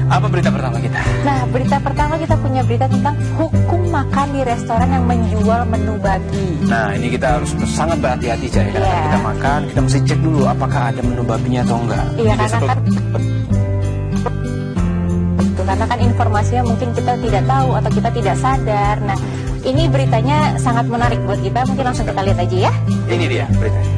Apa berita pertama kita? Nah, berita pertama kita punya berita tentang hukum makan di restoran yang menjual menu babi. Nah, ini kita harus sangat berhati-hati, Jaya. Karena kita makan, kita mesti cek dulu apakah ada menu babinya atau enggak. Iya, karena kan informasinya mungkin kita tidak tahu atau kita tidak sadar. Nah, ini beritanya sangat menarik buat kita. Mungkin langsung kita lihat aja ya. Ini dia beritanya.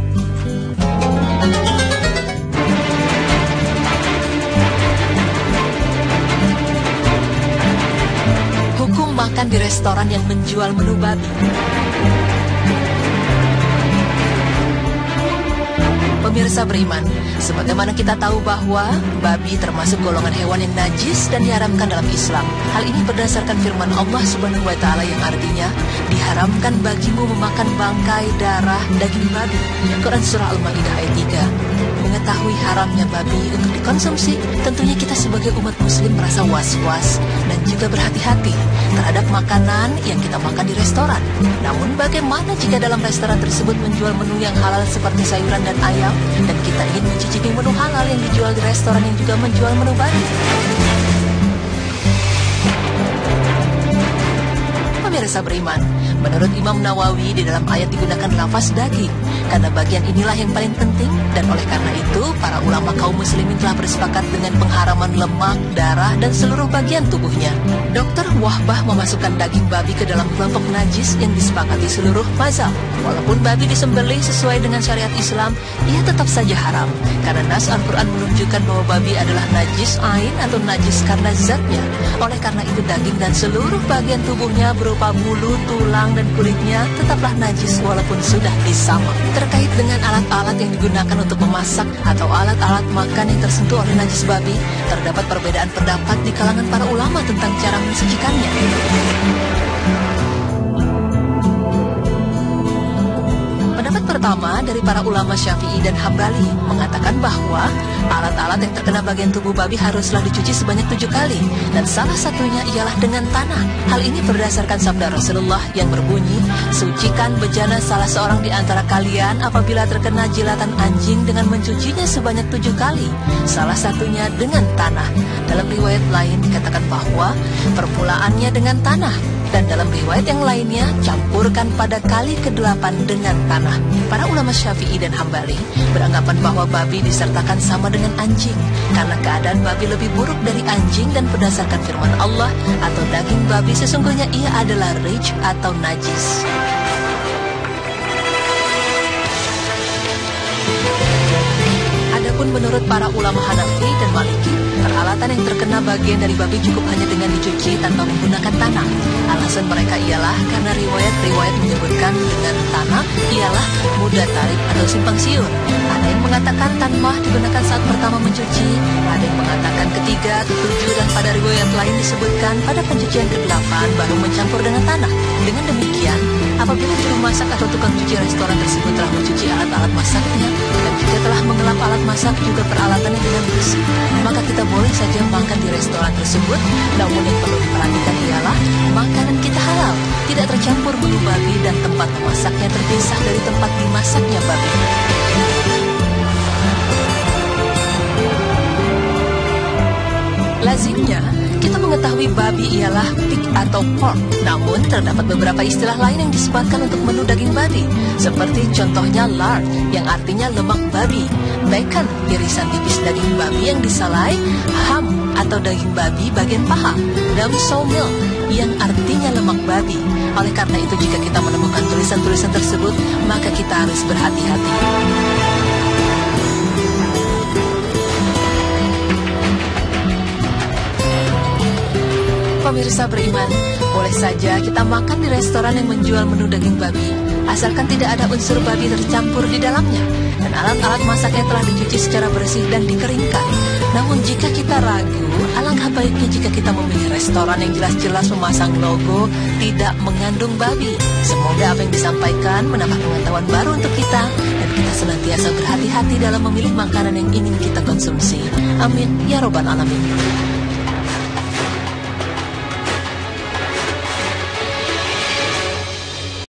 Hukum makan di restoran yang menjual menu babi. Pemirsa beriman, sebagaimana kita tahu bahwa babi termasuk golongan hewan yang najis dan diharamkan dalam Islam. Hal ini berdasarkan firman Allah Subhanahu wa taala yang artinya diharamkan bagimu memakan bangkai, darah, daging babi. Quran surah Al-Maidah ayat 3. Mengetahui haramnya babi untuk dikonsumsi, tentunya kita sebagai umat muslim merasa was-was dan juga berhati-hati terhadap makanan yang kita makan di restoran. Namun bagaimana jika dalam restoran tersebut menjual menu yang halal seperti sayuran dan ayam, dan kita ingin mencicipi menu halal yang dijual di restoran yang juga menjual menu babi? Pemirsa beriman, menurut Imam Nawawi di dalam ayat digunakan lafaz daging karena bagian inilah yang paling penting, dan oleh karena itu para ulama kaum muslimin telah bersepakat dengan pengharaman lemak, darah, dan seluruh bagian tubuhnya. Dr. Wahbah memasukkan daging babi ke dalam kelompok najis yang disepakati seluruh mazhab. Walaupun babi disembelih sesuai dengan syariat Islam, ia tetap saja haram karena nas Al-Quran menunjukkan bahwa babi adalah najis ain atau najis karena zatnya. Oleh karena itu daging dan seluruh bagian tubuhnya berupa bulu, tulang, dan kulitnya tetaplah najis walaupun sudah disamak. Terkait dengan alat-alat yang digunakan untuk memasak atau alat-alat makan yang tersentuh oleh najis babi, terdapat perbedaan pendapat di kalangan para ulama tentang cara mensucikannya. Pendapat pertama dari para ulama Syafi'i dan Hambali mengatakan bahwa alat-alat yang terkena bagian tubuh babi haruslah dicuci sebanyak 7 kali, dan salah satunya ialah dengan tanah. Hal ini berdasarkan sabda Rasulullah yang berbunyi, "Sucikan bejana salah seorang di antara kalian apabila terkena jilatan anjing dengan mencucinya sebanyak 7 kali, salah satunya dengan tanah." Dalam riwayat lain dikatakan bahwa permulaannya dengan tanah, dan dalam riwayat yang lainnya campurkan pada kali ke-8 dengan tanah. Para ulama Syafi'i dan Hambali beranggapan bahwa babi disertakan sama dengan anjing karena keadaan babi lebih buruk dari anjing, dan berdasarkan firman Allah atau daging babi sesungguhnya ia adalah rij atau najis. Adapun menurut para ulama Hanafi dan Maliki, peralatan yang terkena bagian dari babi cukup hanya dengan dicuci tanpa menggunakan tanah. Alasan mereka ialah karena riwayat-riwayat menyebutkan dengan tanah ialah mudah tarik atau simpang siur. Ada yang mengatakan tanmah digunakan saat pertama mencuci, ada yang mengatakan ketiga, ketujuh, dan pada riwayat lain disebutkan pada pencucian ke-8 baru mencampur dengan tanah. Dengan demikian, apabila juru masak atau tukang cuci restoran tersebut telah mencuci alat-alat masaknya, dan juga telah mengelap alat masak juga peralatannya dengan bersih, maka kita boleh saja makan di restoran tersebut. Namun yang perlu diperhatikan ialah makanan kita halal, tidak tercampur menu babi, dan tempat memasaknya terpisah dari tempat dimasaknya babi. Lazimnya, kita mengetahui babi ialah pig atau pork. Namun, terdapat beberapa istilah lain yang disematkan untuk menu daging babi. Seperti contohnya lard, yang artinya lemak babi. Bacon, irisan tipis daging babi yang disalai. Ham, atau daging babi bagian paha. Dan sawmill, yang artinya lemak babi. Oleh karena itu, jika kita menemukan tulisan-tulisan tersebut, maka kita harus berhati-hati. Pemirsa beriman, boleh saja kita makan di restoran yang menjual menu daging babi, asalkan tidak ada unsur babi tercampur di dalamnya, dan alat-alat masaknya telah dicuci secara bersih dan dikeringkan. Namun jika kita ragu, alangkah baiknya jika kita memilih restoran yang jelas-jelas memasang logo tidak mengandung babi. Semoga apa yang disampaikan menambah pengetahuan baru untuk kita, dan kita senantiasa berhati-hati dalam memilih makanan yang ingin kita konsumsi. Amin ya robbal alamin.